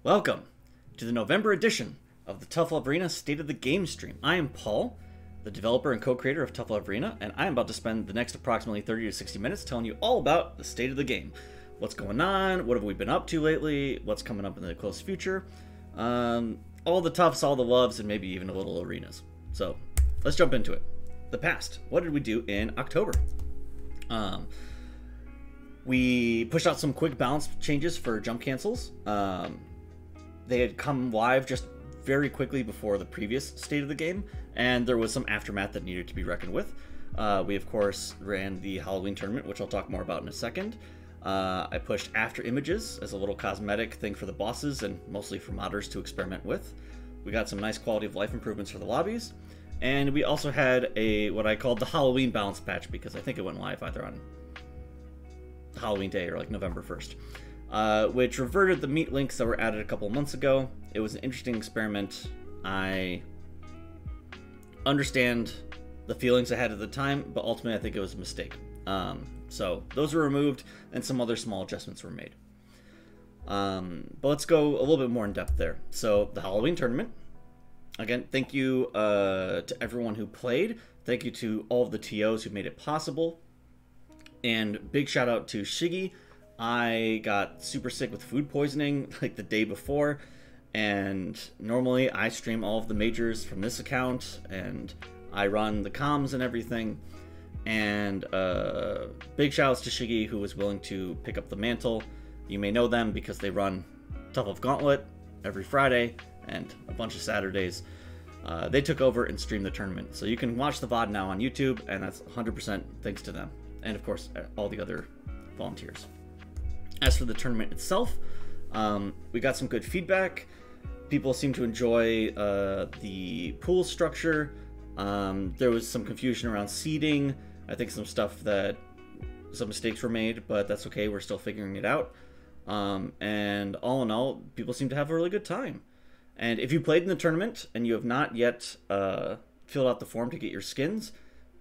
Welcome to the November edition of the Tough Love Arena State of the Game stream. I am Paul, the developer and co-creator of Tough Love Arena, and I am about to spend the next approximately 30 to 60 minutes telling you all about the state of the game. What's going on, what have we been up to lately, what's coming up in the close future, all the toughs, all the loves, and maybe even a little arenas. So, let's jump into it. The past. What did we do in October? We pushed out some quick balance changes for jump cancels. They had come live just very quickly before the previous state of the game, and there was some aftermath that needed to be reckoned with. We, of course, ran the Halloween tournament, which I'll talk more about in a second. I pushed after images as a little cosmetic thing for the bosses and mostly for modders to experiment with. We got some nice quality of life improvements for the lobbies, and we also had what I called the Halloween balance patch, because I think it went live either on Halloween Day or like November 1st. Which reverted the meat links that were added a couple months ago. It was an interesting experiment. I understand the feelings I had at the time, but ultimately I think it was a mistake. So those were removed, and some other small adjustments were made. But let's go a little bit more in depth there. So the Halloween tournament. Again, thank you to everyone who played. Thank you to all of the TOs who made it possible. And big shout out to Shiggy. I got super sick with food poisoning like the day before, and normally I stream all of the majors from this account, and I run the comms and everything. And big shout outs to Shiggy, who was willing to pick up the mantle. You may know them because they run Tough Love Gauntlet every Friday and a bunch of Saturdays. They took over and streamed the tournament, so you can watch the VOD now on YouTube, and that's 100% thanks to them, and of course all the other volunteers. As for the tournament itself, we got some good feedback. People seem to enjoy the pool structure. There was some confusion around seeding. I think some mistakes were made, but that's okay. We're still figuring it out. And all in all, people seem to have a really good time. And if you played in the tournament and you have not yet filled out the form to get your skins,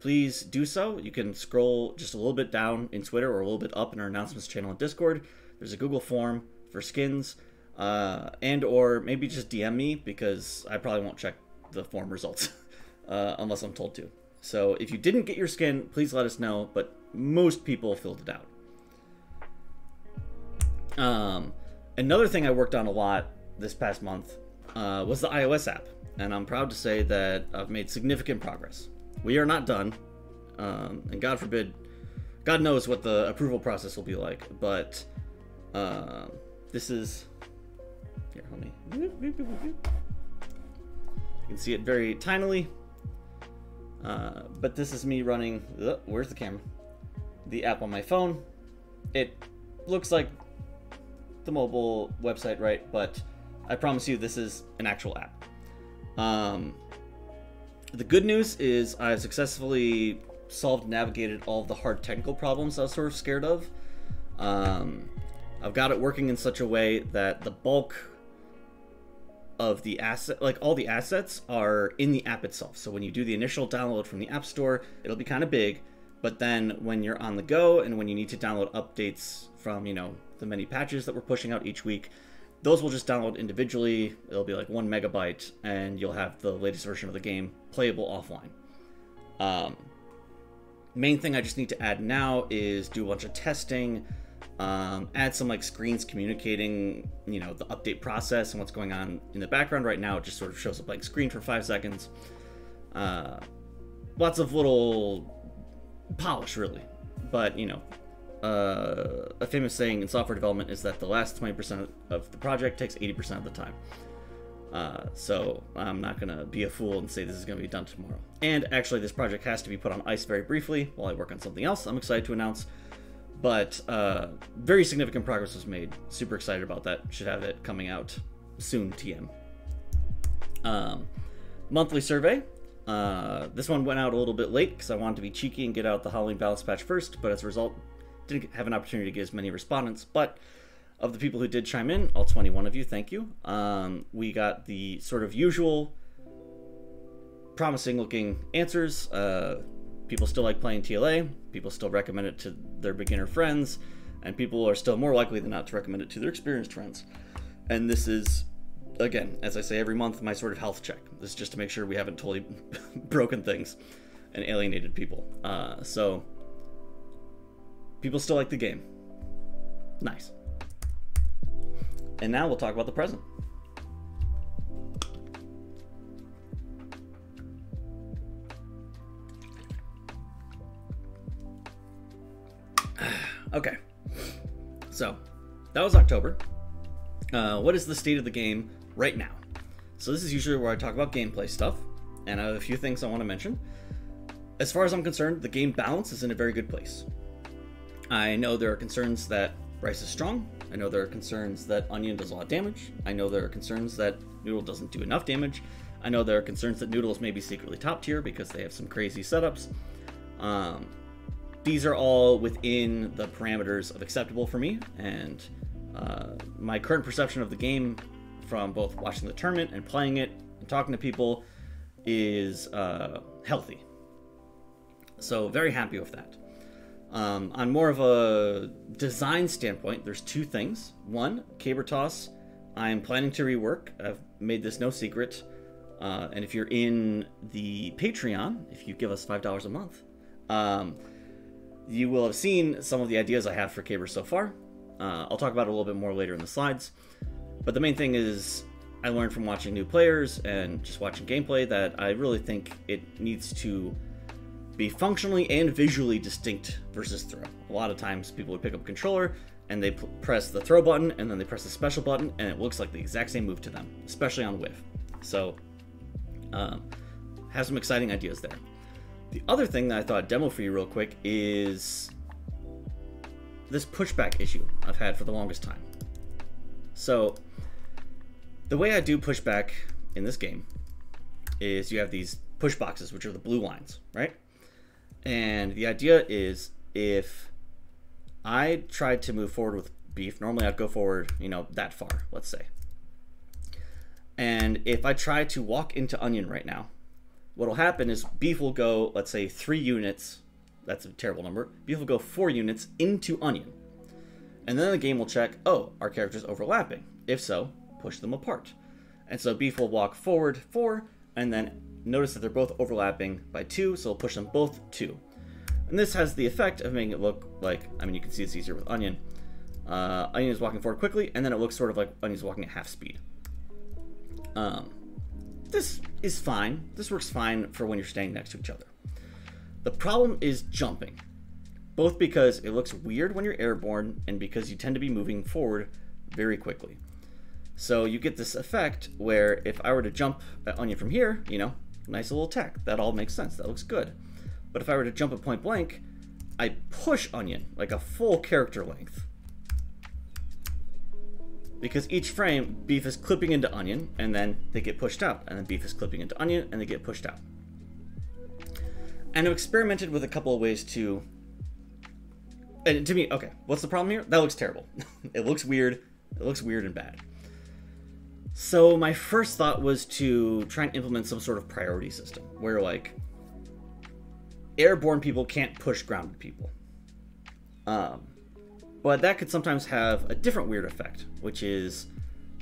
please do so. You can scroll just a little bit down in Twitter or a little bit up in our announcements channel in Discord. There's a Google form for skins, and or maybe just DM me, because I probably won't check the form results unless I'm told to. So if you didn't get your skin, please let us know, but most people filled it out. Another thing I worked on a lot this past month was the iOS app, and I'm proud to say that I've made significant progress. We are not done, and God forbid, God knows what the approval process will be like, but this is, here, let me, you can see it very tinily, but this is me running, where's the camera? The app on my phone. It looks like the mobile website, right? But I promise you this is an actual app. The good news is I've successfully navigated all of the hard technical problems I was sort of scared of. I've got it working in such a way that the bulk of the asset, like all the assets, are in the app itself. So when you do the initial download from the App Store, it'll be kind of big, but then when you're on the go and when you need to download updates from, the many patches that we're pushing out each week, those will just download individually. It'll be like 1 megabyte, and you'll have the latest version of the game playable offline. Main thing I just need to add now is do a bunch of testing, add some like screens communicating, the update process and what's going on in the background. Right now, it just sort of shows a blank screen for 5 seconds. Lots of little polish, really, but a famous saying in software development is that the last 20% of the project takes 80% of the time. So I'm not going to be a fool and say this is going to be done tomorrow. And actually, this project has to be put on ice very briefly while I work on something else I'm excited to announce. But very significant progress was made. Super excited about that. Should have it coming out soon, TM. Monthly survey. This one went out a little bit late because I wanted to be cheeky and get out the Halloween balance patch first, but as a result, didn't have an opportunity to get as many respondents. But of the people who did chime in, all 21 of you, thank you. We got the sort of usual promising looking answers. People still like playing TLA, people still recommend it to their beginner friends, and people are still more likely than not to recommend it to their experienced friends. And this is, again, as I say every month, my sort of health check. This is just to make sure we haven't totally broken things and alienated people. So people still like the game. Nice. And now we'll talk about the present. Okay, so that was October. What is the state of the game right now? So this is usually where I talk about gameplay stuff, and I have a few things I want to mention. As far as I'm concerned, the game balance is in a very good place. I know there are concerns that Rice is strong. I know there are concerns that Onion does a lot of damage. I know there are concerns that Noodle doesn't do enough damage. I know there are concerns that Noodle is maybe secretly top tier because they have some crazy setups. These are all within the parameters of acceptable for me, and my current perception of the game from both watching the tournament and playing it and talking to people is healthy. So very happy with that. On more of a design standpoint, there's two things. One, Caber Toss, I'm planning to rework. I've made this no secret. And if you're in the Patreon, if you give us $5 a month, you will have seen some of the ideas I have for Caber so far. I'll talk about it a little bit more later in the slides. But the main thing is I learned from watching new players and just watching gameplay that I really think it needs to be functionally and visually distinct versus throw. A lot of times people would pick up a controller and they press the throw button and then they press the special button and it looks like the exact same move to them, especially on whiff. So have some exciting ideas there. The other thing that I thought I'd demo for you real quick is this pushback issue I've had for the longest time. So the way I do pushback in this game is you have these push boxes, which are the blue lines, right? And the idea is if I tried to move forward with Beef, normally I'd go forward, that far, let's say. And if I try to walk into Onion right now, what'll happen is Beef will go, let's say 3 units, that's a terrible number, Beef will go 4 units into Onion. And then the game will check, oh, our characters overlapping. If so, push them apart. And so Beef will walk forward 4, and then notice that they're both overlapping by 2, so we'll push them both 2. And this has the effect of making it look like, you can see it's easier with Onion. Onion is walking forward quickly, and then it looks sort of like Onion's walking at half speed. This is fine. This works fine for when you're standing next to each other. The problem is jumping, both because it looks weird when you're airborne and because you tend to be moving forward very quickly. So you get this effect where if I were to jump at Onion from here, nice little attack. That all makes sense. That looks good. But if I were to jump at point blank, I push Onion like a full character length. Because each frame, Beef is clipping into Onion, and then they get pushed out. And then Beef is clipping into Onion, and they get pushed out. And I've experimented with a couple of ways to... And to me, okay, what's the problem here? That looks terrible. It looks weird. It looks weird and bad. So my first thought was to try and implement some sort of priority system, where, like, airborne people can't push grounded people. But that could sometimes have a different weird effect, which is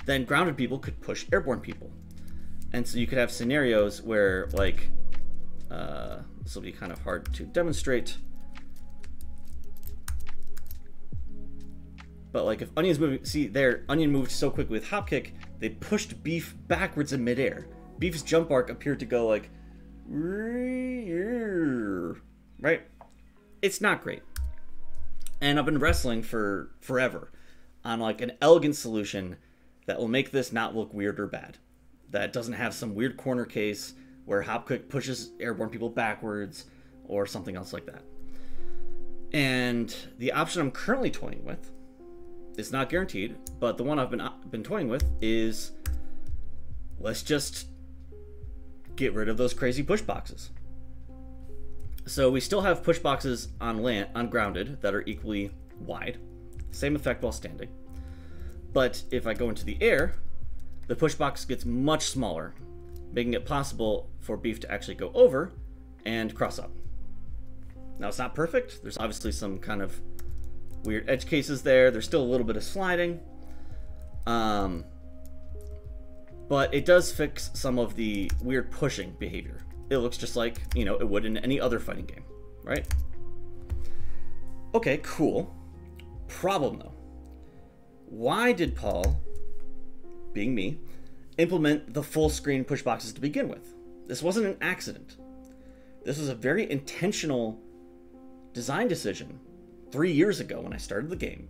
then grounded people could push airborne people. And so you could have scenarios where, like, this will be kind of hard to demonstrate. But, like, if Onion's moving, see there, Onion moved so quickly with hop kick, they pushed Beef backwards in midair. Beef's jump arc appeared to go like, right? It's not great. And I've been wrestling for forever on like an elegant solution that will make this not look weird or bad. That doesn't have some weird corner case where hop kick pushes airborne people backwards or something else like that. And the option I'm currently toying with, it's not guaranteed, but the one I've been toying with is let's just get rid of those crazy push boxes. So we still have push boxes on land, on grounded, that are equally wide. Same effect while standing. But if I go into the air, the push box gets much smaller, making it possible for Beef to actually go over and cross up. Now it's not perfect. There's obviously some kind of weird edge cases there. There's still a little bit of sliding. but it does fix some of the weird pushing behavior. It looks just like, you know, it would in any other fighting game, right? Okay, cool. Problem though. Why did Paul, being me, implement the full screen push boxes to begin with? This wasn't an accident. This was a very intentional design decision 3 years ago when I started the game.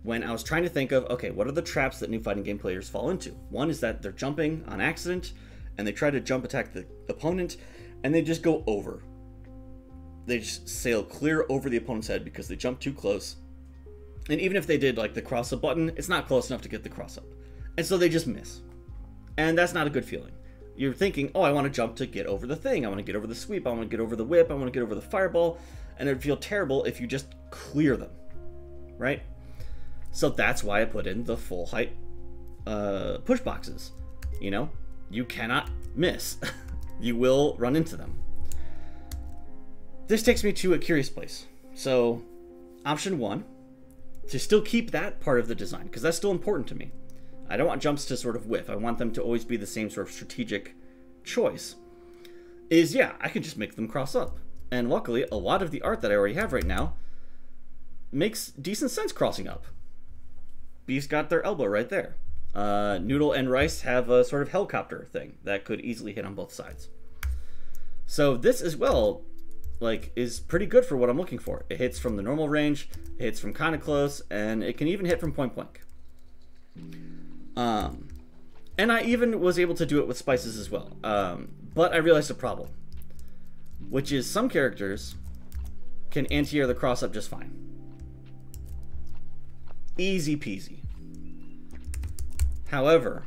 When I was trying to think of, okay, what are the traps that new fighting game players fall into? One is that they're jumping on accident, and they try to jump attack the opponent, and they just go over. They just sail clear over the opponent's head because they jump too close. And even if they did like the cross up button, it's not close enough to get the cross up. And so they just miss. And that's not a good feeling. You're thinking, oh, I want to jump to get over the thing. I want to get over the sweep. I want to get over the whip. I want to get over the fireball. And it would feel terrible if you just clear them, right? So that's why I put in the full height push boxes. You know, you cannot miss. You will run into them. This takes me to a curious place. So option 1, to still keep that part of the design, because that's still important to me. I don't want jumps to sort of whiff. I want them to always be the same sort of strategic choice. Is, yeah, I can just make them cross up. And luckily, a lot of the art that I already have right now makes decent sense crossing up. Beef's got their elbow right there. Noodle and Rice have a sort of helicopter thing that could easily hit on both sides. So this as well, like, is pretty good for what I'm looking for. It hits from the normal range, it hits from kind of close, and it can even hit from point blank. And I even was able to do it with spices as well. But I realized a problem, which is some characters can anti-air the cross up just fine. Easy peasy. However,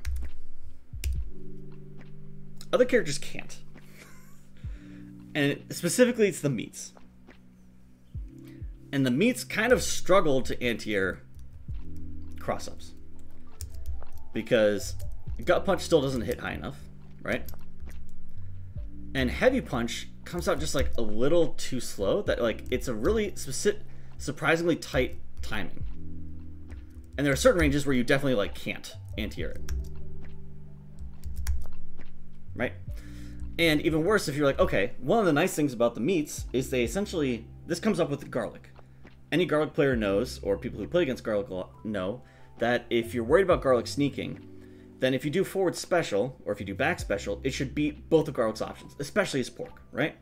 other characters can't. And specifically, it's the meats. And the meats kind of struggle to anti-air cross-ups. Because gut punch still doesn't hit high enough, right? And heavy punch comes out just like a little too slow. That like it's a really surprisingly tight timing. And there are certain ranges where you definitely like can't anti-air it, right? And even worse, if you're like, okay, one of the nice things about the meats is they essentially, this comes up with garlic. Any garlic player knows, or people who play against garlic know, that if you're worried about garlic sneaking, then if you do forward special, or if you do back special, it should beat both of garlic's options, especially as pork, right?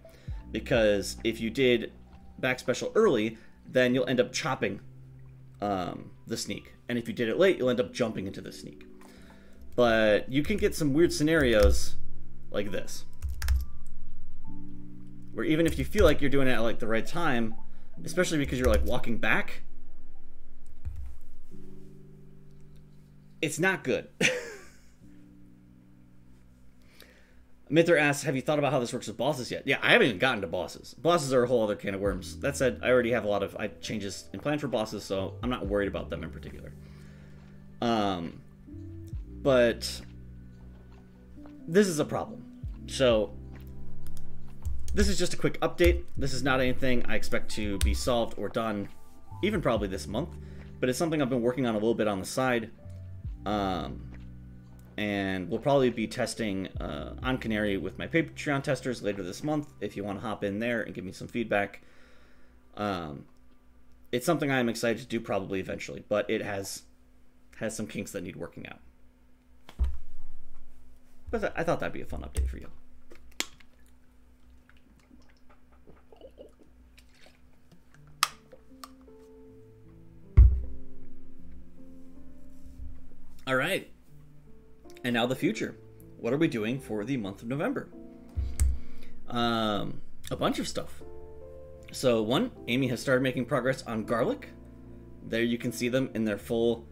Because if you did back special early, then you'll end up chopping the sneak. And if you did it late, you'll end up jumping into the sneak. But you can get some weird scenarios like this, where even if you feel like you're doing it at like the right time, especially because you're like walking back, it's not good. Mither asks, have you thought about how this works with bosses yet? Yeah, I haven't even gotten to bosses. Bosses are a whole other can of worms. That said, I already have a lot of changes in plan for bosses, so I'm not worried about them in particular. But this is a problem. So this is just a quick update. This is not anything I expect to be solved or done even probably this month, but it's something I've been working on a little bit on the side. And we'll probably be testing on Canary with my Patreon testers later this month. If you want to hop in there and give me some feedback, it's something I'm excited to do probably eventually, but it has some kinks that need working out. But I thought that'd be a fun update for you. All right. And now the future. What are we doing for the month of November? A bunch of stuff. So one, Amy has started making progress on garlic. There you can see them in their full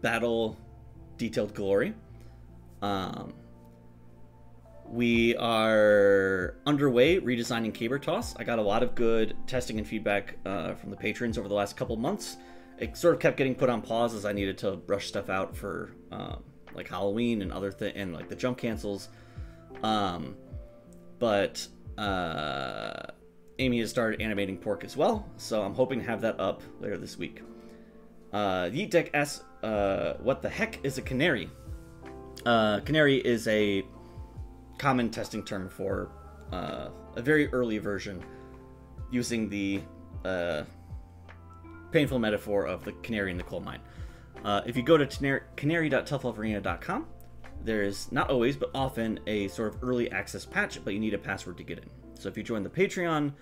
battle detailed glory. We are underway redesigning Caber Toss. I got a lot of good testing and feedback from the patrons over the last couple months. It sort of kept getting put on pause as I needed to brush stuff out for like Halloween and other things, and like the jump cancels. But Amy has started animating pork as well, so I'm hoping to have that up later this week. Yeet Deck asks, what the heck is a canary? Canary is a common testing term for a very early version using the painful metaphor of the canary in the coal mine. If you go to canary.toughlovearena.com, there is not always, but often, a sort of early access patch, but you need a password to get in. So if you join the Patreon,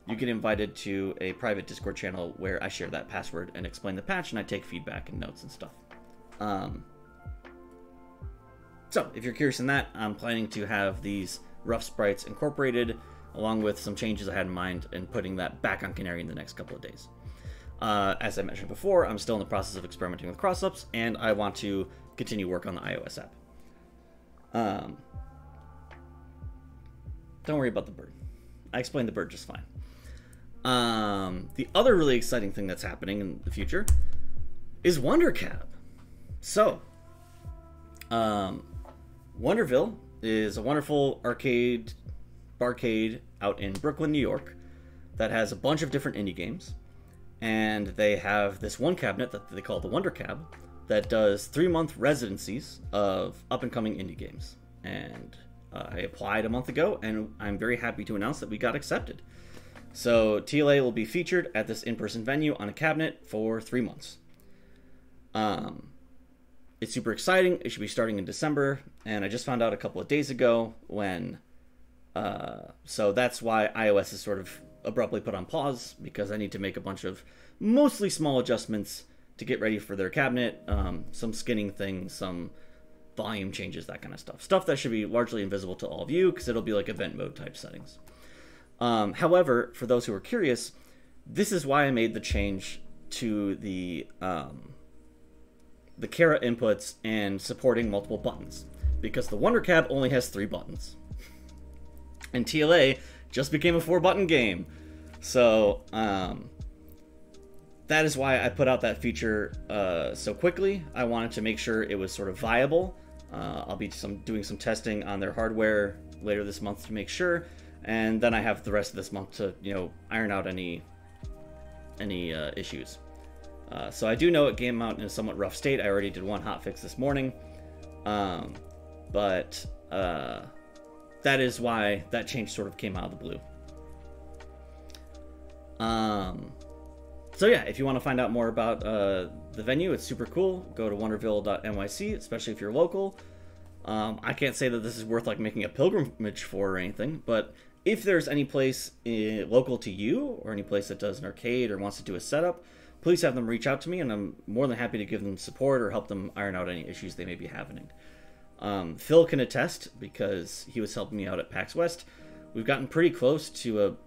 you get invited to a private Discord channel where I share that password and explain the patch, and I take feedback and notes and stuff. So if you're curious in that, I'm planning to have these rough sprites incorporated, along with some changes I had in mind, and putting that back on Canary in the next couple of days. As I mentioned before, I'm still in the process of experimenting with cross-ups, and I want to continue work on the iOS app. Don't worry about the bird. I explained the bird just fine. The other really exciting thing that's happening in the future is WonderCab. So, Wonderville is a wonderful barcade out in Brooklyn, New York, that has a bunch of different indie games. And they have this one cabinet that they call the WonderCab that does 3-month residencies of up-and-coming indie games. And I applied a month ago, and I'm very happy to announce that we got accepted. So TLA will be featured at this in-person venue on a cabinet for 3 months. It's super exciting. It should be starting in December, and I just found out a couple of days ago when... so that's why iOS is sort of abruptly put on pause, because I need to make a bunch of mostly small adjustments to get ready for their cabinet, some skinning things, some volume changes, that kind of stuff. Stuff that should be largely invisible to all of you, because it'll be like event mode type settings. However, for those who are curious, this is why I made the change to the Kara inputs and supporting multiple buttons, because the WonderCab only has 3 buttons. And TLA just became a 4-button game. So, that is why I put out that feature so quickly. I wanted to make sure it was sort of viable. I'll be doing some testing on their hardware later this month to make sure, and then I have the rest of this month to, iron out any issues. So I do know it came out in a somewhat rough state. I already did one hotfix this morning, but that is why that change sort of came out of the blue. So yeah, if you want to find out more about the venue, it's super cool. Go to wonderville.nyc, especially if you're local. I can't say that this is worth like making a pilgrimage for or anything, but if there's any place local to you, or any place that does an arcade or wants to do a setup, please have them reach out to me, and I'm more than happy to give them support or help them iron out any issues they may be having. Phil can attest, because he was helping me out at PAX West. We've gotten pretty close to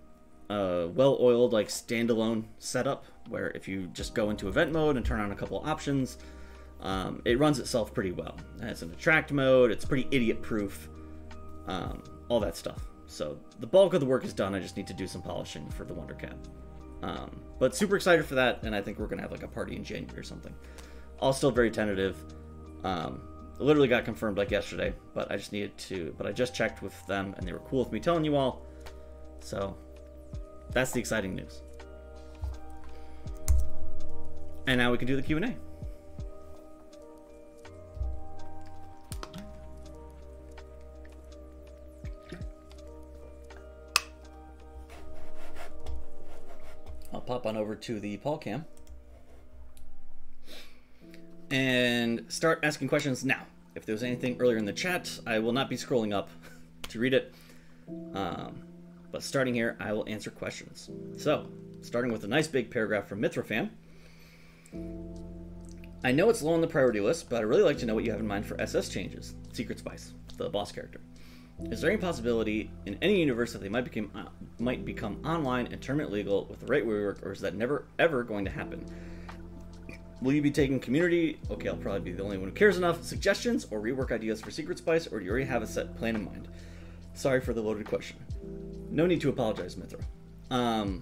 a well-oiled, like, standalone setup, where if you just go into event mode and turn on a couple options, it runs itself pretty well. It has an attract mode, it's pretty idiot-proof, all that stuff. So the bulk of the work is done. I just need to do some polishing for the WonderCab. But super excited for that, and I think we're going to have like a party in January or something. All still very tentative. Literally got confirmed like yesterday, but I just checked with them, and they were cool with me telling you all. So that's the exciting news. And now we can do the Q&A. I'll pop on over to the Paul Cam and start asking questions now. If there was anything earlier in the chat, I will not be scrolling up to read it. But starting here, I will answer questions. So, starting with a nice big paragraph from Mithrafan. I know it's low on the priority list, but I'd really like to know what you have in mind for SS changes. Secret Spice, the boss character. Is there any possibility in any universe that they might become online and tournament legal with the right rework, or is that never ever going to happen? Will you be taking community, okay, I'll probably be the only one who cares enough, suggestions or rework ideas for Secret Spice, or do you already have a set plan in mind? Sorry for the loaded question. No need to apologize, Mithra. I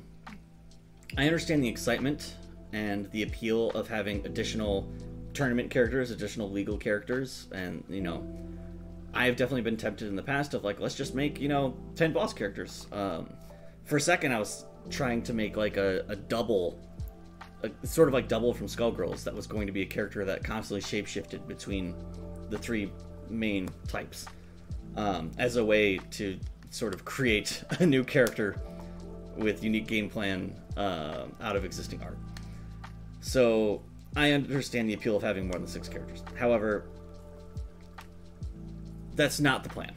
understand the excitement and the appeal of having additional tournament characters, additional legal characters, and, you know, I've definitely been tempted in the past of, like, let's just make, 10 boss characters. For a second, I was trying to make, like, a double, sort of like Double from Skullgirls, that was going to be a character that constantly shapeshifted between the three main types as a way to sort of create a new character with unique game plan out of existing art. So I understand the appeal of having more than 6 characters. However, that's not the plan.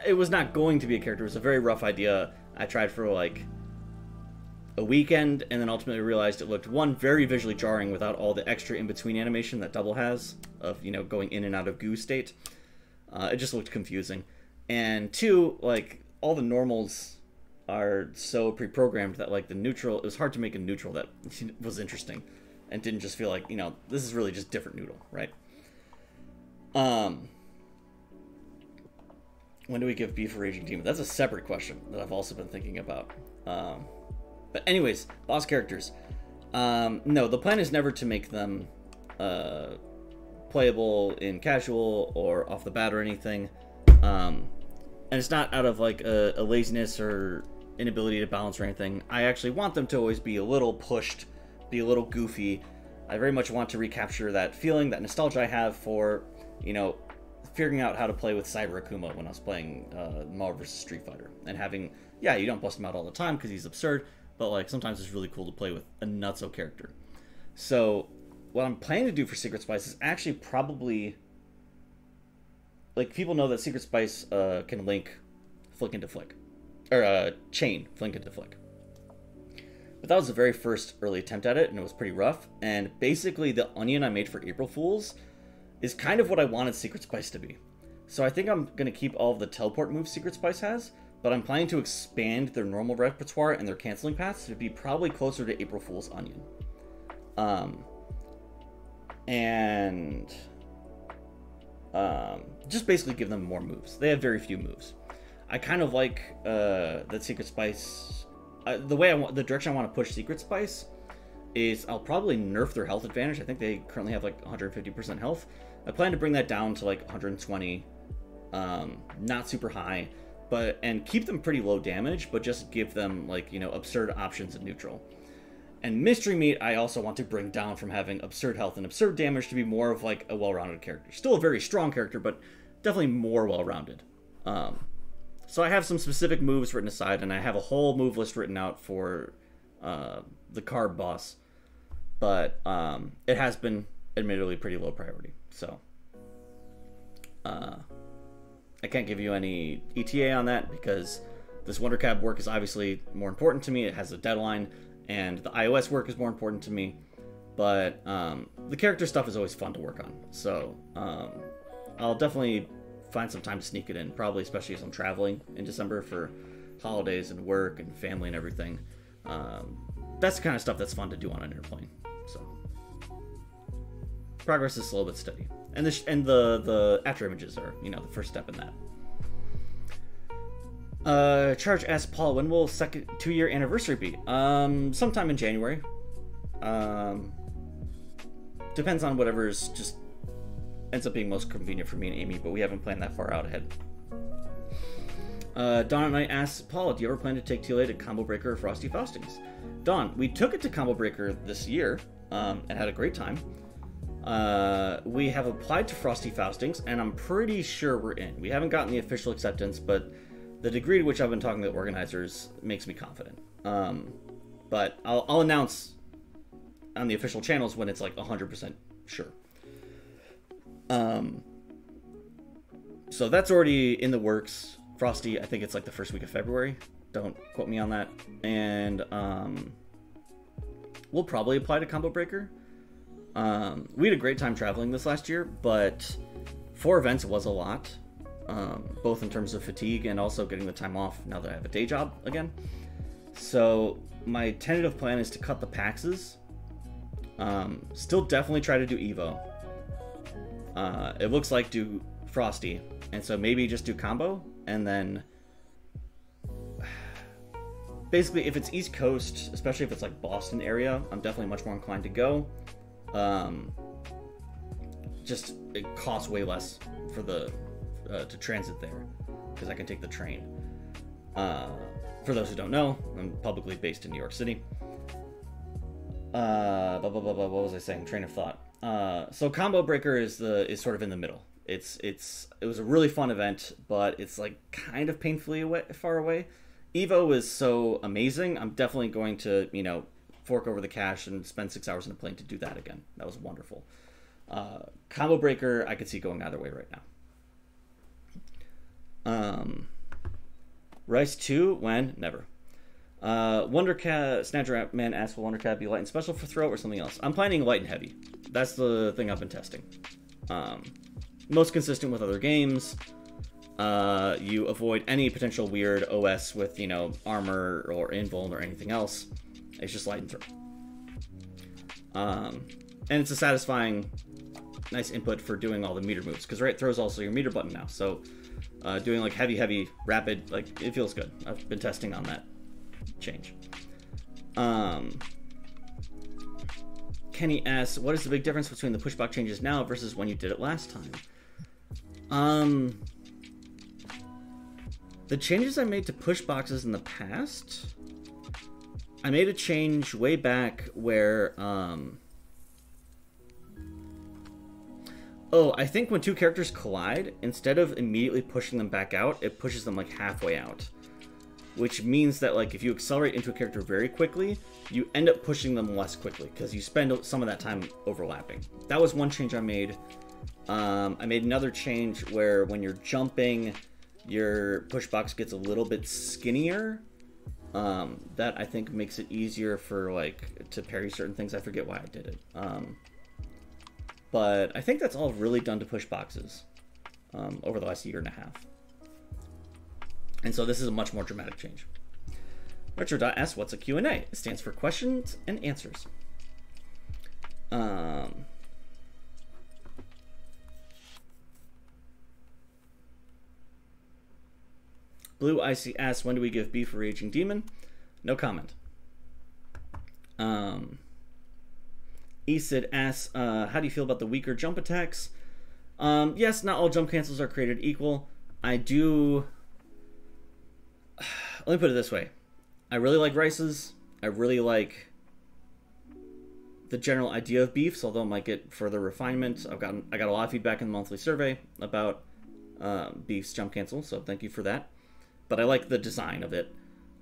It was not going to be a character. It was a very rough idea. I tried for like a weekend, and then ultimately realized it looked, one, very visually jarring without all the extra in-between animation that Double has of, going in and out of goo state. It just looked confusing. And 2, like, all the normals are so pre-programmed that, like, the neutral, it was hard to make a neutral that was interesting and didn't just feel like, this is really just different noodle, right? When do we give B for Raging Demon? That's a separate question that I've also been thinking about. But anyways, boss characters. No, the plan is never to make them playable in casual or off the bat or anything. And it's not out of like a laziness or inability to balance or anything. I actually want them to always be a little pushed, be a little goofy. I very much want to recapture that feeling, that nostalgia I have for, figuring out how to play with Cyber Akuma when I was playing Marvel vs. Street Fighter. And having, you don't bust him out all the time because he's absurd, but like sometimes it's really cool to play with a nutso character. So what I'm planning to do for Secret Spice is actually probably, like, people know that Secret Spice can link flick into flick, or chain flick into flick. But that was the very first early attempt at it, and it was pretty rough. And basically the onion I made for April Fools is kind of what I wanted Secret Spice to be. So I think I'm going to keep all of the teleport moves Secret Spice has, but I'm planning to expand their normal repertoire and their canceling paths to be probably closer to April Fool's onion. Just basically give them more moves. They have very few moves. I kind of like that Secret Spice. The direction I want to push Secret Spice is I'll probably nerf their health advantage. I think they currently have like 150% health. I plan to bring that down to like 120, not super high, and keep them pretty low damage, but just give them like, absurd options in neutral. And Mystery Meat, I also want to bring down from having absurd health and absurd damage to be more of like a well-rounded character. Still a very strong character, but definitely more well-rounded. So I have some specific moves written aside, and I have a whole move list written out for the Carb boss. But it has been admittedly pretty low priority. So I can't give you any ETA on that because this WonderCab work is obviously more important to me. It has a deadline, and the iOS work is more important to me. But the character stuff is always fun to work on. So I'll definitely find some time to sneak it in, probably especially as I'm traveling in December for holidays and work and family and everything. That's the kind of stuff that's fun to do on an airplane. So progress is slow but steady, and the after images are the first step in that. Charge asks Paul, when will second 2-year anniversary be? Sometime in January. Depends on whatever's just ends up being most convenient for me and Amy, but we haven't planned that far out ahead. Dawn at Night asks, Paul, do you ever plan to take TLA to Combo Breaker or Frosty Faustings? Dawn, we took it to Combo Breaker this year, and had a great time. We have applied to Frosty Faustings, and I'm pretty sure we're in. We haven't gotten the official acceptance, but the degree to which I've been talking to the organizers makes me confident. But I'll announce on the official channels when it's like 100% sure. So that's already in the works. Frosty, I think it's like the first week of February. Don't quote me on that. And we'll probably apply to Combo Breaker. We had a great time traveling this last year, but 4 events was a lot. Both in terms of fatigue and also getting the time off now that I have a day job again. So my tentative plan is to cut the PAXs. Still definitely try to do Evo. It looks like do Frosty, and so maybe just do Combo, and then basically if it's East Coast, especially if it's like Boston area, I'm definitely much more inclined to go. Just it costs way less for the to transit there because I can take the train. For those who don't know, I'm publicly based in New York City. What was I saying? Train of thought. So Combo Breaker is sort of in the middle. It was a really fun event, but it's like kind of painfully far away. Evo is so amazing. I'm definitely going to fork over the cash and spend 6 hours in a plane to do that again. That was wonderful. Combo Breaker, I could see going either way right now. Rice 2, when? Never. Wondercat, Snatcher Man asks, will Wondercat be light and special for throw or something else? I'm planning light and heavy. That's the thing I've been testing. Most consistent with other games. You avoid any potential weird OS with, armor or invuln or anything else. It's just light and throw. And it's a satisfying, nice input for doing all the meter moves. Because right throw is also your meter button now. So doing like heavy, rapid, like it feels good. I've been testing on that change. Kenny asks, what is the big difference between the pushbox changes now versus when you did it last time? The changes I made to push boxes in the past, I made a change way back where, I think when two characters collide, instead of immediately pushing them back out, it pushes them like halfway out. Which means that like if you accelerate into a character very quickly, you end up pushing them less quickly because you spend some of that time overlapping. That was one change I made. I made another change where when you're jumping, your push box gets a little bit skinnier. That I think makes it easier for like to parry certain things. I forget why I did it. But I think that's all really done to push boxes over the last year and a half. And so this is a much more dramatic change. Retro.s, what's a Q&A? It stands for questions and answers. Blue Icy asks, when do we give beef for Raging Demon? No comment. Esid asks, how do you feel about the weaker jump attacks? Yes, not all jump cancels are created equal. Let me put it this way. I really like Rice's. I really like the general idea of beefs, although it might get further refinement. I got a lot of feedback in the monthly survey about beef's jump cancel, so thank you for that. But I like the design of it.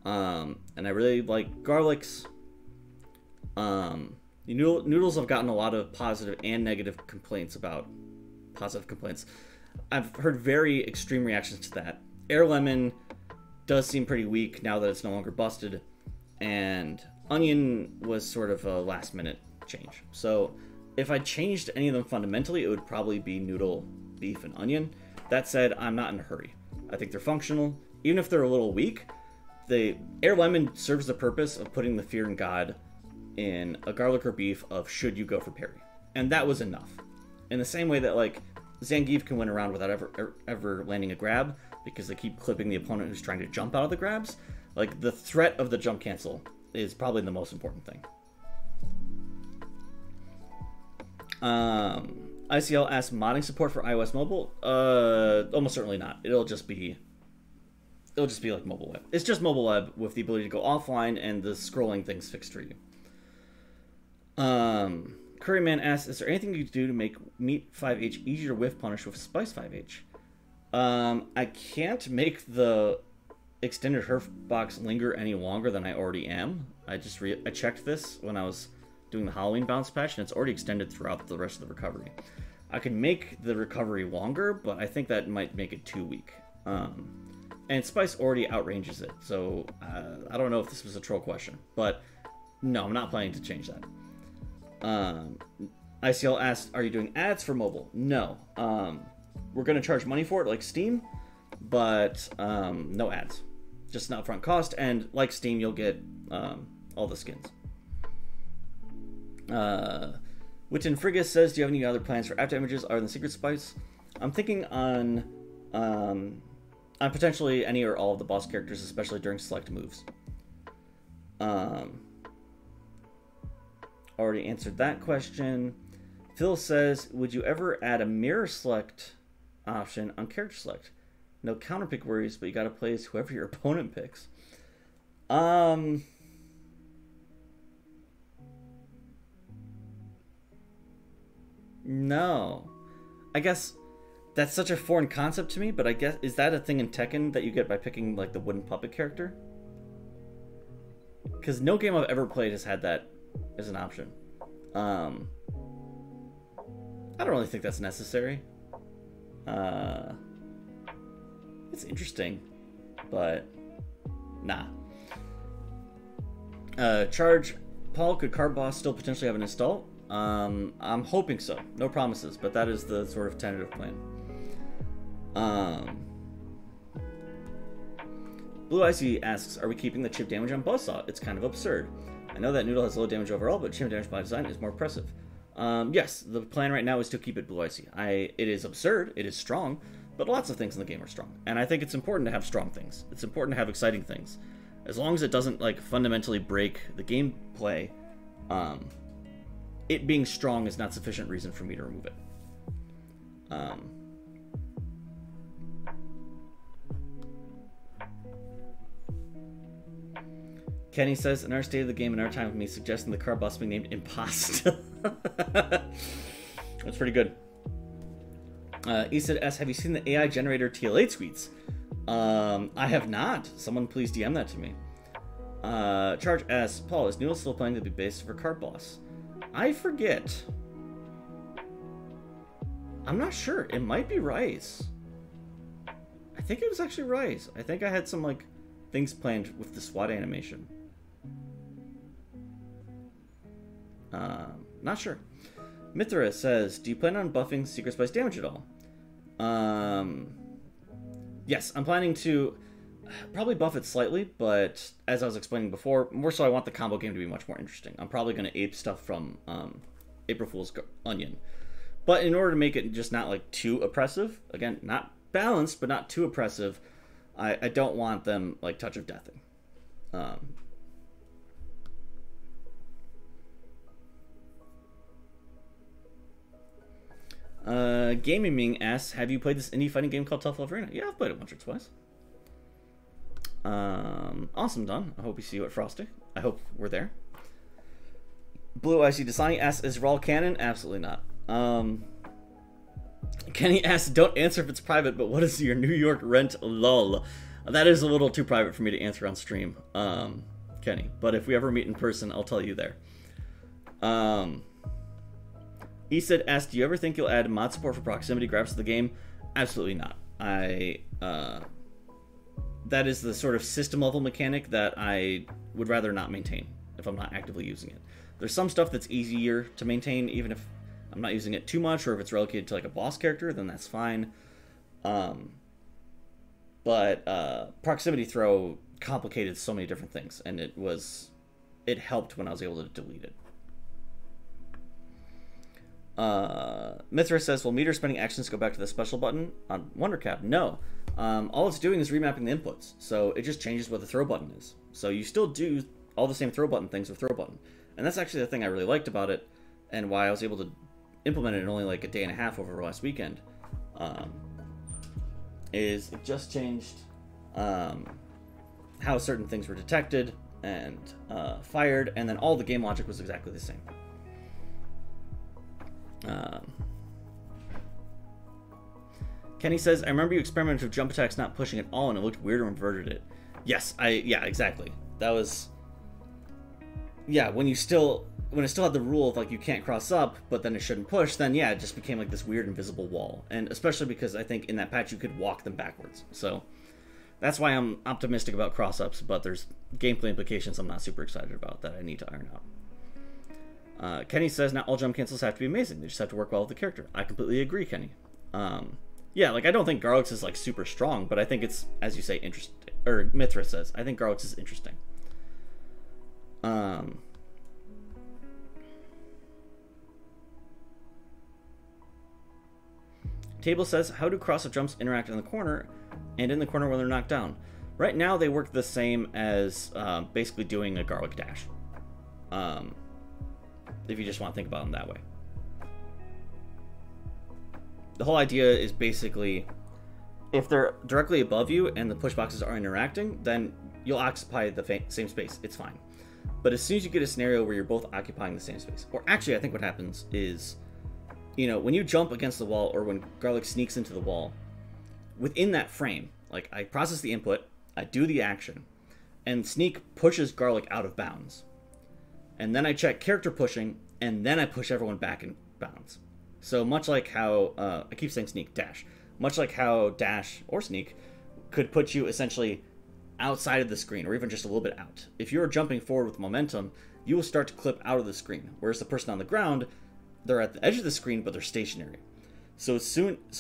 And I really like Garlic's. Noodles have gotten a lot of positive and negative complaints about positive complaints. I've heard very extreme reactions to that. Air Lemon does seem pretty weak now that it's no longer busted, and Onion was sort of a last minute change. So if I changed any of them fundamentally, it would probably be Noodle, Beef, and Onion. That said, I'm not in a hurry. I think they're functional. Even if they're a little weak, the Air Lemon serves the purpose of putting the fear in God in a Garlic or Beef of should you go for parry. And that was enough. In the same way that like Zangief can win around without ever landing a grab, because they keep clipping the opponent who's trying to jump out of the grabs. Like, the threat of the jump cancel is probably the most important thing. ICL asks, modding support for iOS mobile? Almost certainly not. It'll just be like mobile web. It's just mobile web with the ability to go offline and the scrolling things fixed for you. Curryman asks, is there anything you can do to make Meat 5H easier to whiff punish with Spice 5H? I can't make the extended herf box linger any longer than I already am. I checked this when I was doing the Halloween bounce patch, and it's already extended throughout the rest of the recovery. I can make the recovery longer, but I think that might make it too weak. And Spice already outranges it, so I don't know if this was a troll question, but no, I'm not planning to change that. ICL asked, are you doing ads for mobile? No. We're going to charge money for it like Steam, but no ads. Just an upfront cost, and like Steam, you'll get all the skins. Witten Frigus says, do you have any other plans for after images other than Secret Spice? I'm thinking on potentially any or all of the boss characters, especially during select moves. Already answered that question. Phil says, would you ever add a mirror select option on character select? No counterpick worries, but you gotta play as whoever your opponent picks. No. I guess that's such a foreign concept to me, but I guess, is that a thing in Tekken that you get by picking, like, the wooden puppet character? Because no game I've ever played has had that as an option. I don't really think that's necessary. It's interesting, but nah. Charge, Paul, could Card Boss still potentially have an install? I'm hoping so. No promises, but that is the sort of tentative plan. Blue Icy asks, are we keeping the chip damage on Buzzsaw? It's kind of absurd. I know that Noodle has low damage overall, but chip damage by design is more impressive. Yes, the plan right now is to keep it Blue Icy. It is absurd, it is strong, but lots of things in the game are strong. And I think it's important to have strong things. It's important to have exciting things. As long as it doesn't, like, fundamentally break the gameplay, it being strong is not sufficient reason for me to remove it. Kenny says, in our state of the game, in our time with me, suggesting the card boss being named Imposta. That's pretty good. Easted S, have you seen the AI generator TL8 tweets? I have not. Someone please DM that to me. Charge S, Paul, is Noodle still planning to be based for card boss? I forget. I'm not sure. It might be Rise. I think it was actually Rise. I think I had some, like, things planned with the SWAT animation. Not sure. Mithra says, do you plan on buffing Secret Spice damage at all? Yes, I'm planning to probably buff it slightly, but as I was explaining before, more so I want the combo game to be much more interesting. I'm probably going to ape stuff from April Fool's Onion. But in order to make it just not, like, too oppressive, again, not balanced, but not too oppressive, I don't want them, like, Touch of Deathing. Gaming Ming asks, have you played this indie fighting game called Tough Love Arena? Yeah, I've played it once or twice. Awesome, Don. I hope we see you at Frosty. I hope we're there. Blue Icy Dasani asks, is Raw canon? Absolutely not. Kenny asks, don't answer if it's private, but what is your New York rent? Lol. That is a little too private for me to answer on stream, Kenny. But if we ever meet in person, I'll tell you there. Easted asked, do you ever think you'll add mod support for proximity grabs to the game? Absolutely not. That is the sort of system level mechanic that I would rather not maintain if I'm not actively using it. There's some stuff that's easier to maintain, even if I'm not using it too much, or if it's relegated to, like, a boss character, then that's fine. But proximity throw complicated so many different things, and it helped when I was able to delete it. Mithra says, will meter spending actions go back to the special button on WonderCap? No. All it's doing is remapping the inputs, so it just changes what the throw button is. So you still do all the same throw button things with throw button. And that's actually the thing I really liked about it, and why I was able to implement it in only like a day and a half over last weekend, is it just changed how certain things were detected and fired, and then all the game logic was exactly the same. Kenny says, I remember you experimented with jump attacks not pushing at all, and it looked weird and reverted it. Yes, yeah, exactly. That was, yeah, when it still had the rule of, like, you can't cross up, but then it shouldn't push, then yeah, it just became like this weird invisible wall. And especially because I think in that patch you could walk them backwards. So that's why I'm optimistic about cross-ups, but there's gameplay implications I'm not super excited about that I need to iron out. Kenny says, not all jump cancels have to be amazing. They just have to work well with the character. I completely agree, Kenny. Yeah, like, I don't think Garlics is, like, super strong, but I think it's, as you say, interesting. Or Mithra says, I think Garlics is interesting. Table says, how do cross-up jumps interact in the corner and in the corner when they're knocked down? Right now, they work the same as basically doing a garlic dash. If you just want to think about them that way. The whole idea is basically, if they're directly above you and the push boxes are interacting, then you'll occupy the same space. It's fine. But as soon as you get a scenario where you're both occupying the same space, or actually I think what happens is you know, when you jump against the wall or when Garlic sneaks into the wall, within that frame, like I process the input, I do the action, and Sneak pushes Garlic out of bounds. And then I check character pushing, and then I push everyone back in bounds. So much like how, I keep saying Sneak, Dash. Much like how Dash or Sneak could put you essentially outside of the screen, or even just a little bit out. If you're jumping forward with momentum, you will start to clip out of the screen. Whereas the person on the ground, they're at the edge of the screen, but they're stationary. So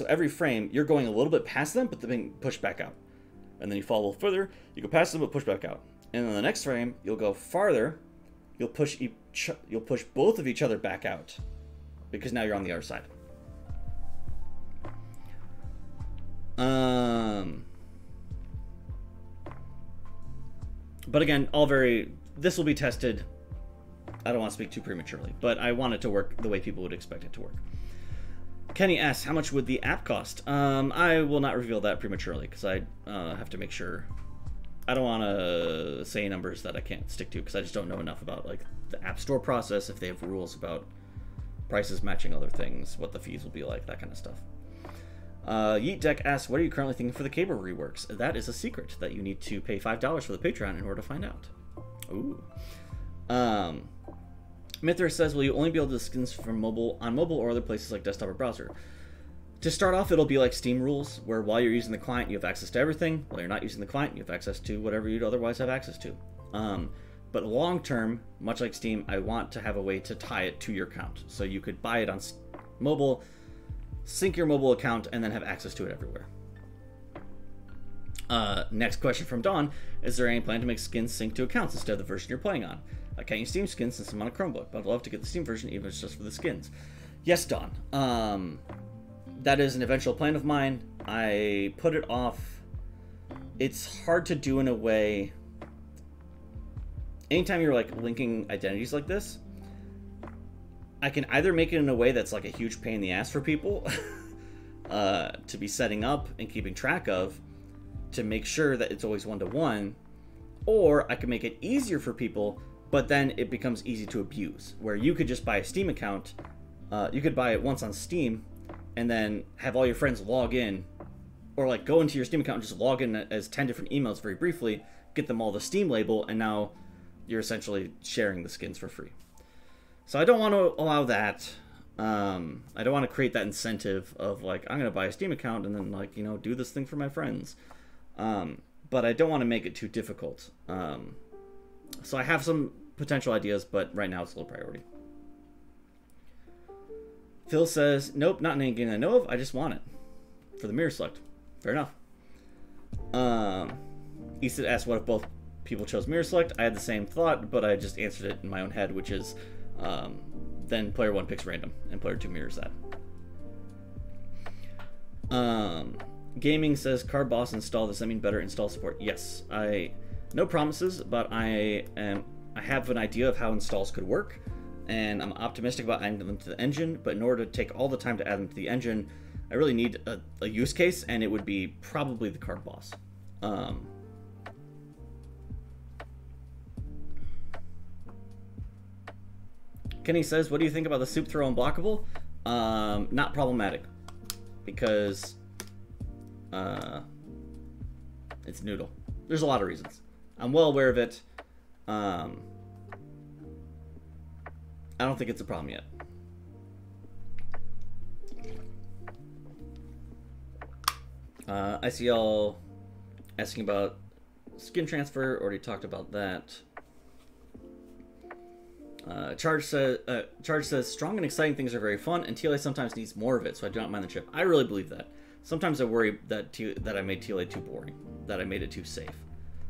every frame, you're going a little bit past them, but they're being pushed back out. And then you fall a little further, you go past them, but push back out. And then the next frame, you'll go farther, you'll push both of each other back out, because now you're on the other side. But again, this will be tested. I don't want to speak too prematurely, but I want it to work the way people would expect it to work. Kenny asks, how much would the app cost? I will not reveal that prematurely, because I have to make sure. I don't want to say numbers that I can't stick to, because I just don't know enough about like the App Store process, if they have rules about prices matching other things, what the fees will be like, that kind of stuff. Yeet Deck asks, what are you currently thinking for the cable reworks? That is a secret that you need to pay $5 for the Patreon in order to find out. Ooh. Mithra says, will you only be able to do skins from on mobile or other places like desktop or browser? To start off, it'll be like Steam rules, where while you're using the client, you have access to everything. While you're not using the client, you have access to whatever you'd otherwise have access to. But long term, much like Steam, I want to have a way to tie it to your account. So you could buy it on mobile, sync your mobile account, and then have access to it everywhere. Next question from Dawn. Is there any plan to make skins sync to accounts instead of the version you're playing on? I can't use Steam skins since I'm on a Chromebook, but I'd love to get the Steam version even if it's just for the skins. Yes, Dawn. That is an eventual plan of mine. I put it off. It's hard to do in a way. Anytime you're like linking identities like this, I can either make it in a way that's like a huge pain in the ass for people to be setting up and keeping track of, to make sure that it's always one-to-one, or I can make it easier for people, but then it becomes easy to abuse, where you could just buy a Steam account, you could buy it once on Steam, and then have all your friends log in, or like go into your Steam account and just log in as 10 different emails very briefly, get them all the Steam label, and now you're essentially sharing the skins for free. So I don't want to allow that. I don't want to create that incentive of like, I'm going to buy a Steam account and then like, you know, do this thing for my friends. But I don't want to make it too difficult. So I have some potential ideas, but right now it's a low priority. Phil says, nope, not in any game I know of. I just want it for the mirror select. Fair enough. Easton asked, what if both people chose mirror select? I had the same thought, but I just answered it in my own head, which is then player 1 picks random and player 2 mirrors that. Gaming says, Card Boss install. Does that mean better install support? Yes. No promises, but I have an idea of how installs could work, and I'm optimistic about adding them to the engine, but in order to take all the time to add them to the engine, I really need a use case, and it would be probably the Card Boss. Kenny says, what do you think about the soup throw unblockable? Not problematic, because it's Noodle. There's a lot of reasons. I'm well aware of it. I don't think it's a problem yet. ICL asking about skin transfer. Already talked about that. Charge says strong and exciting things are very fun, and TLA sometimes needs more of it, so I do not mind the chip. I really believe that. Sometimes I worry that I made TLA too boring, that I made it too safe.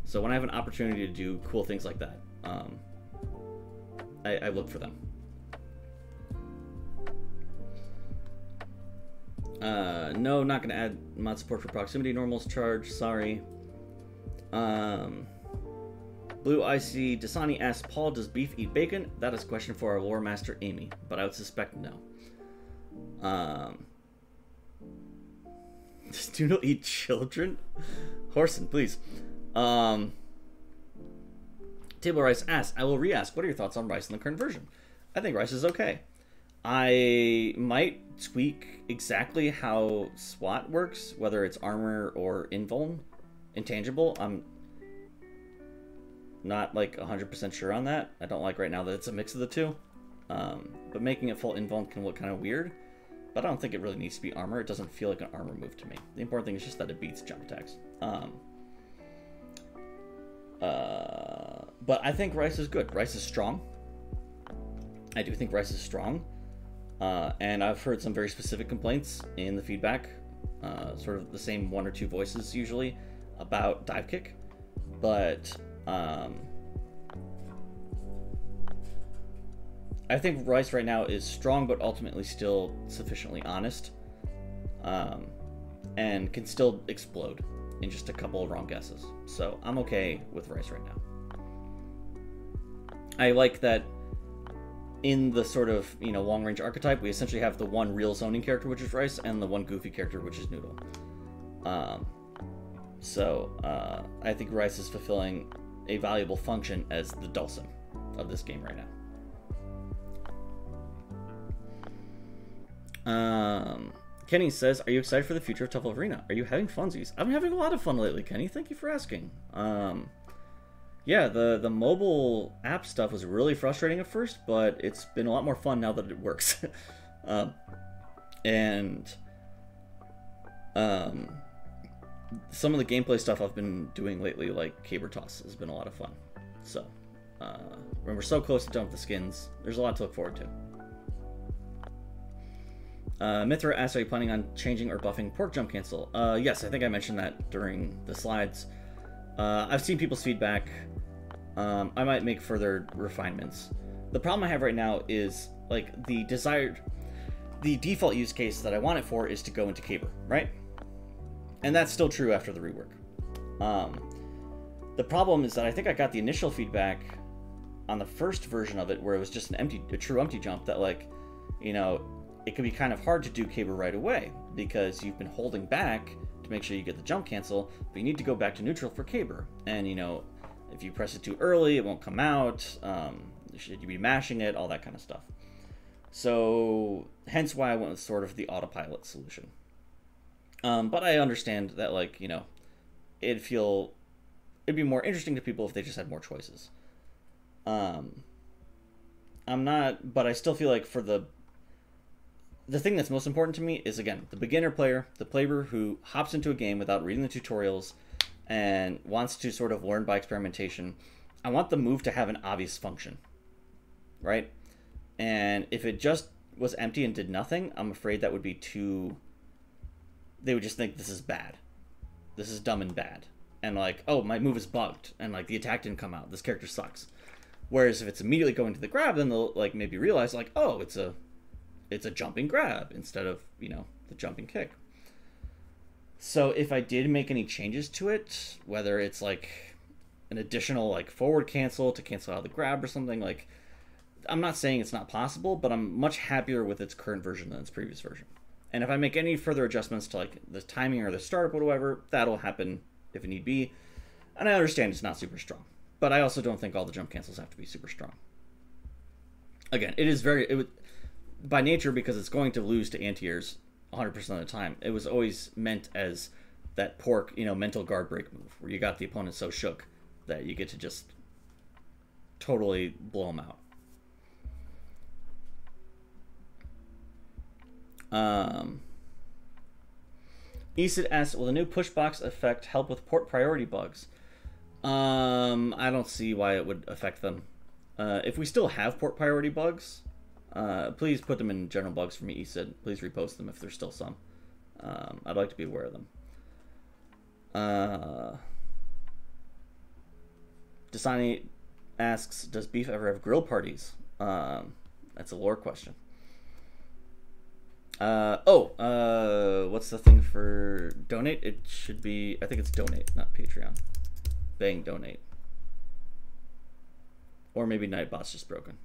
So when I have an opportunity to do cool things like that, I look for them. No, not going to add mod support for proximity normals. Charge, sorry. Blue IC Dasani asks, Paul, does beef eat bacon? That is a question for our lore master Amy, but I would suspect no. Does Noodle eat children? Horson, please. Table Rice asks, I will re-ask, what are your thoughts on Rice in the current version? I think Rice is okay. I might tweak exactly how SWAT works, whether it's armor or intangible. I'm not like 100% sure on that. I don't like right now that it's a mix of the two. But making it full invuln can look kind of weird. But I don't think it really needs to be armor. It doesn't feel like an armor move to me. The important thing is just that it beats jump attacks. But I think Rice is good. Rice is strong. I do think Rice is strong. And I've heard some very specific complaints in the feedback. Sort of the same one or two voices usually about dive kick. But I think Rice right now is strong, but ultimately still sufficiently honest, and can still explode in just a couple of wrong guesses. So I'm okay with Rice right now. I like that in the sort of, you know, long-range archetype, we essentially have the one real zoning character, which is Rice, and the one goofy character, which is Noodle. I think Rice is fulfilling a valuable function as the Dulcim of this game right now. Kenny says, are you excited for the future of Tough Love Arena? Are you having funsies? I've been having a lot of fun lately, Kenny. Thank you for asking. Yeah, the mobile app stuff was really frustrating at first, but it's been a lot more fun now that it works. Some of the gameplay stuff I've been doing lately, like Caber Toss, has been a lot of fun. So, when we're so close to done with the skins, there's a lot to look forward to. Mithra asks, are you planning on changing or buffing pork jump cancel? Yes, I think I mentioned that during the slides. I've seen people's feedback. I might make further refinements. The problem I have right now is, like, the default use case that I want it for is to go into Caber, right? And that's still true after the rework. The problem is that I think I got the initial feedback on the first version of it where it was just a true empty jump that, like, you know, it can be kind of hard to do Caber right away because you've been holding back to make sure you get the jump cancel, but you need to go back to neutral for Caber. And, you know, if you press it too early, it won't come out. Should you be mashing it? All that kind of stuff. So, hence why I went with sort of the autopilot solution. But I understand that, like, you know, it'd be more interesting to people if they just had more choices. But I still feel like for the thing that's most important to me is, again, the beginner player, the player who hops into a game without reading the tutorials and wants to sort of learn by experimentation. I want the move to have an obvious function, right? And if it just was empty and did nothing, I'm afraid that would be too... They would just think this is bad. This is dumb and bad. And like, oh, my move is bugged. And like, the attack didn't come out. This character sucks. Whereas if it's immediately going to the grab, then they'll like maybe realize like, oh, it's a jumping grab instead of, you know, the jumping kick. So if I did make any changes to it, whether it's like an additional like forward cancel to cancel out the grab or something, like, I'm not saying it's not possible, but I'm much happier with its current version than its previous version. And if I make any further adjustments to like the timing or the startup or whatever, that'll happen if it need be. And I understand it's not super strong, but I also don't think all the jump cancels have to be super strong. Again, it would by nature, because it's going to lose to anti-airs 100% of the time. It was always meant as that pork, you know, mental guard break move where you got the opponent so shook that you get to just totally blow them out. Esid asks, will the new push box effect help with port priority bugs? I don't see why it would affect them. If we still have port priority bugs, please put them in general bugs for me, Esid. Please repost them if there's still some. I'd like to be aware of them. Dasani asks, does Beef ever have grill parties? That's a lore question. What's the thing for donate? It should be, I think it's donate, not Patreon. Bang, donate. Or maybe Nightbot's just broken.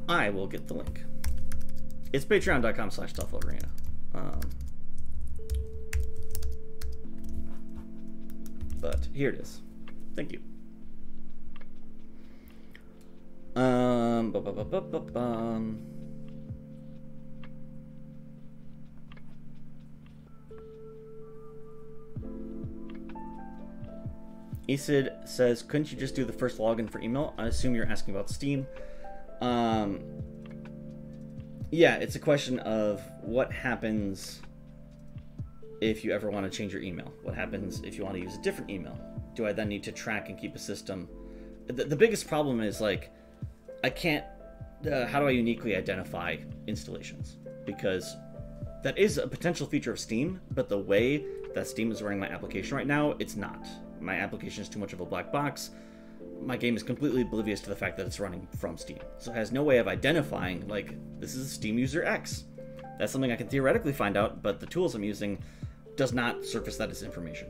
I will get the link. It's patreon.com/ToughLoveArena. But here it is. Thank you. Bu- bu- bu- bu- bu- bum. Esid says, couldn't you just do the first login for email? I assume you're asking about Steam. Yeah, it's a question of what happens if you ever want to change your email. What happens if you want to use a different email? Do I then need to track and keep a system? The biggest problem is, like, I can't... how do I uniquely identify installations? Because that is a potential feature of Steam, but the way that Steam is running my application right now, it's not. My application is too much of a black box. My game is completely oblivious to the fact that it's running from Steam. So it has no way of identifying, like, this is Steam user X. That's something I can theoretically find out, but the tools I'm using does not surface that as information.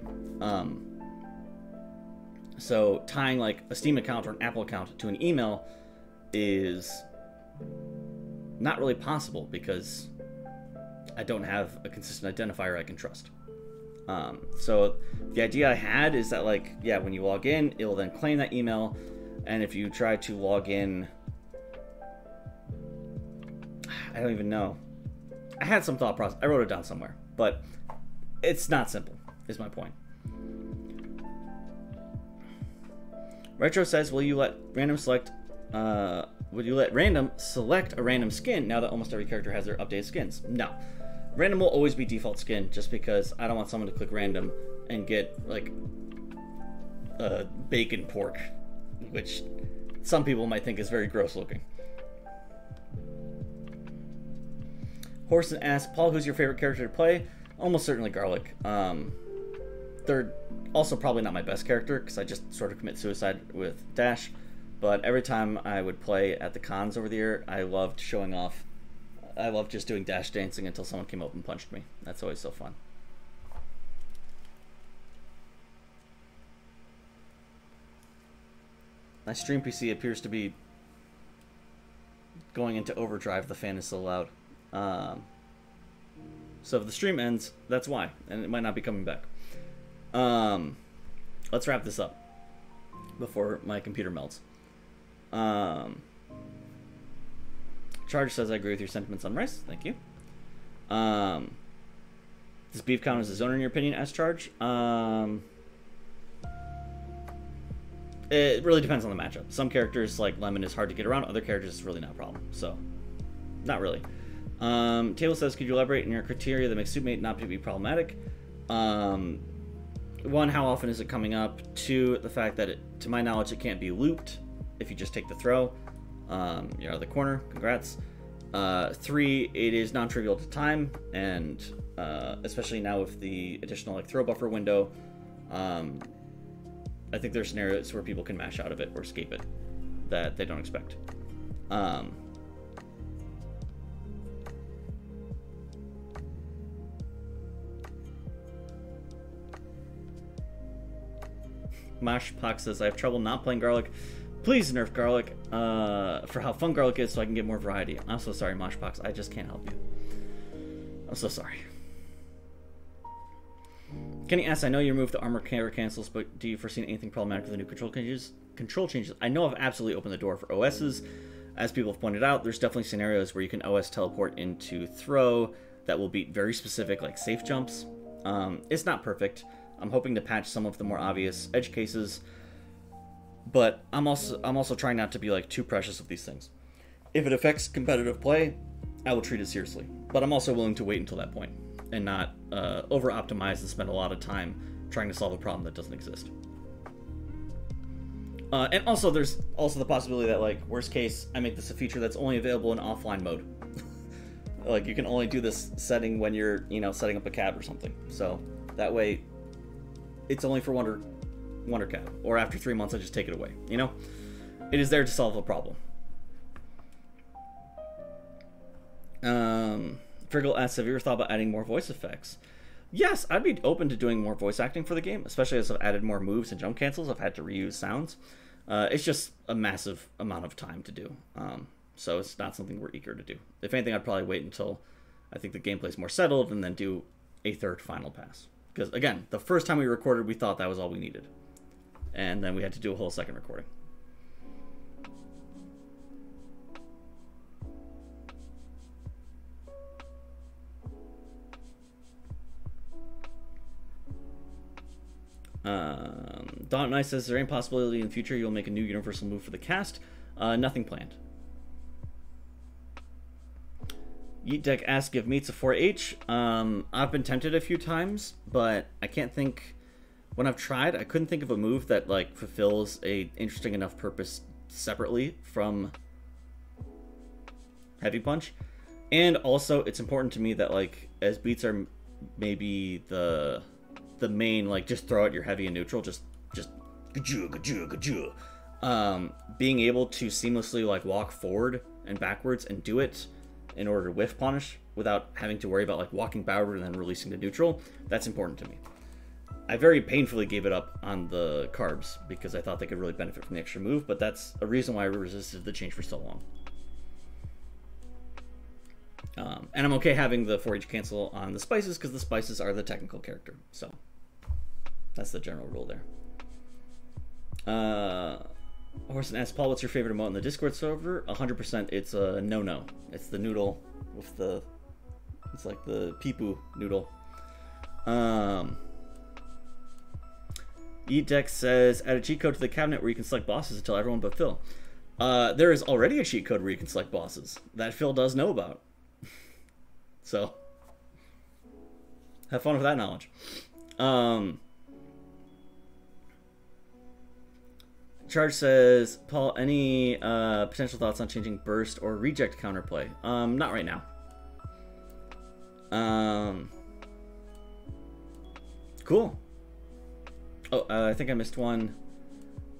So tying, like, a Steam account or an Apple account to an email is not really possible because I don't have a consistent identifier I can trust. So the idea I had is that, like, yeah, when you log in, it'll then claim that email, and if you try to log in, I don't even know. I had some thought process. I wrote it down somewhere, but it's not simple, is my point. Retro says, will you let random select a random skin now that almost every character has their updated skins? No. Random will always be default skin, just because I don't want someone to click random and get, like, bacon pork, which some people might think is very gross looking. Horson asks, Paul, who's your favorite character to play? Almost certainly Garlic. They're also probably not my best character, because I just sort of commit suicide with Dash, but every time I would play at the cons over the year, I loved showing off. I loved just doing dash dancing until someone came up and punched me. That's always so fun. My stream PC appears to be going into overdrive. The fan is so loud. So if the stream ends, that's why. And it might not be coming back. Let's wrap this up before my computer melts. Charge says, I agree with your sentiments on rice. Thank you. Does beef count as a zoner in your opinion, as Charge? It really depends on the matchup. Some characters, like Lemon, is hard to get around. Other characters, it's really not a problem. So, not really. Table says, could you elaborate on your criteria that makes Supermate not to be problematic? One, how often is it coming up? Two, the fact that, to my knowledge, it can't be looped if you just take the throw. You're out of the corner. Congrats. 3, it is non-trivial to time, and especially now with the additional, like, throw buffer window, I think there's scenarios where people can mash out of it or escape it that they don't expect. Mashpox says, I have trouble not playing Garlic. Please nerf Garlic for how fun Garlic is so I can get more variety. I'm so sorry, Moshbox. I just can't help you. I'm so sorry. Kenny asks, I know you removed the armor carry cancels, but do you foresee anything problematic with the new control changes? I know I've absolutely opened the door for OSs. As people have pointed out, there's definitely scenarios where you can OS teleport into throw that will be very specific, like safe jumps. It's not perfect. I'm hoping to patch some of the more obvious edge cases. But I'm also trying not to be, like, too precious with these things. If it affects competitive play, I will treat it seriously. But I'm also willing to wait until that point and not over-optimize and spend a lot of time trying to solve a problem that doesn't exist. And also, there's also the possibility that, like, worst case, I make this a feature that's only available in offline mode. Like, you can only do this setting when you're, setting up a cab or something. So that way, it's only for Wonder Cab, or after 3 months I just take it away. It is there to solve a problem. Friggle asks, have you ever thought about adding more voice effects? Yes, I'd be open to doing more voice acting for the game, especially as I've added more moves and jump cancels. I've had to reuse sounds. It's just a massive amount of time to do, so it's not something we're eager to do. If anything, I'd probably wait until I think the gameplay's more settled and then do a third final pass. Because again, the first time we recorded, we thought that was all we needed. And then we had to do a whole second recording. Don Nice says, is there any possibility in the future you'll make a new universal move for the cast? Nothing planned. Yeet Deck asks if Meat's a 4H. I've been tempted a few times, but I can't think... When I've tried, I couldn't think of a move that like fulfills a interesting enough purpose separately from Heavy Punch. And also, it's important to me that like as beats are maybe the main, like just throw out your heavy and neutral, just gajoo, gajoo, gajoo. Being able to seamlessly like walk forward and backwards and do it in order to whiff punish without having to worry about like walking backward and then releasing to neutral, that's important to me. I very painfully gave it up on the carbs because I thought they could really benefit from the extra move, but that's a reason why I resisted the change for so long. And I'm okay having the 4H cancel on the spices because the spices are the technical character. So that's the general rule there. Horson asks, Paul, what's your favorite emote in the Discord server? 100% it's a no-no. It's the noodle with the... It's like the pee-poo noodle. Edex says, add a cheat code to the cabinet where you can select bosses and tell everyone but Phil. There is already a cheat code where you can select bosses that Phil does know about. So, have fun with that knowledge. Charge says, Paul, any potential thoughts on changing burst or reject counterplay? Not right now. Cool. Oh, I think I missed one.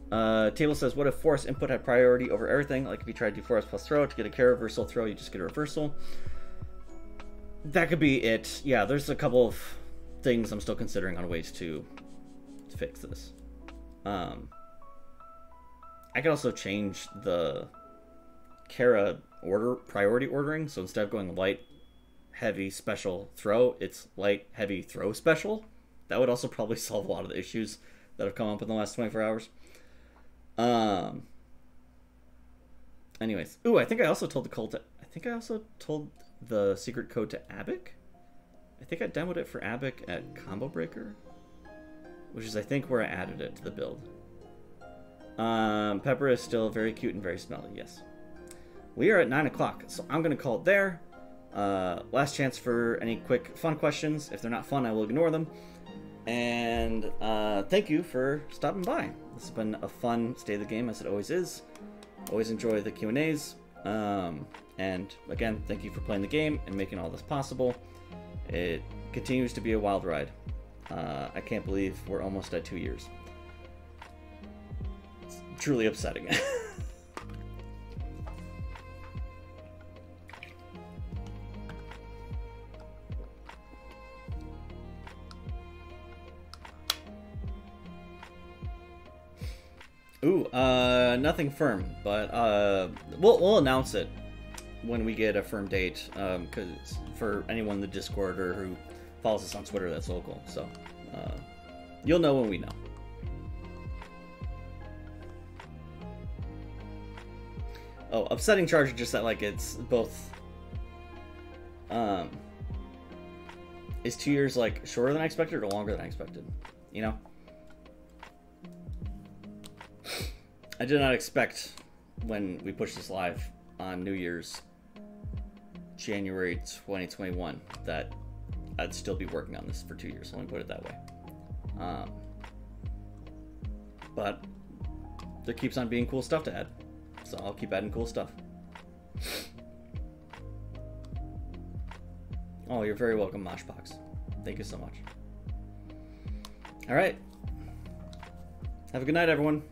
Table says, what if force input had priority over everything? Like if you tried to do force plus throw to get a care reversal throw, you just get a reversal. That could be it. Yeah, there's a couple of things I'm still considering on ways to fix this. I could also change the Kara priority ordering. So instead of going light, heavy, special, throw, it's light, heavy, throw, special. That would also probably solve a lot of the issues that have come up in the last 24 hours. Anyways. Ooh, I think I also told the secret code to Abic. I think I demoed it for Abic at Combo Breaker, which is I think where I added it to the build. Pepper is still very cute and very smelly, yes. We are at 9 o'clock, so I'm going to call it there. Last chance for any quick fun questions. If they're not fun, I will ignore them. And thank you for stopping by. This has been a fun State of the Game, as it always is. Always enjoy the Q&As. And again, thank you for playing the game and making all this possible. It continues to be a wild ride. I can't believe we're almost at 2 years. It's truly upsetting. Ooh, nothing firm, but we'll announce it when we get a firm date, because for anyone in the Discord or who follows us on Twitter that's local, so you'll know when we know. Oh, upsetting charge is just that like it's both is 2 years like shorter than I expected or longer than I expected, you know? I did not expect when we pushed this live on New Year's January 2021 that I'd still be working on this for 2 years. Let me put it that way. But there keeps on being cool stuff to add, so I'll keep adding cool stuff. Oh, you're very welcome, Moshbox. Thank you so much. All right. Have a good night, everyone.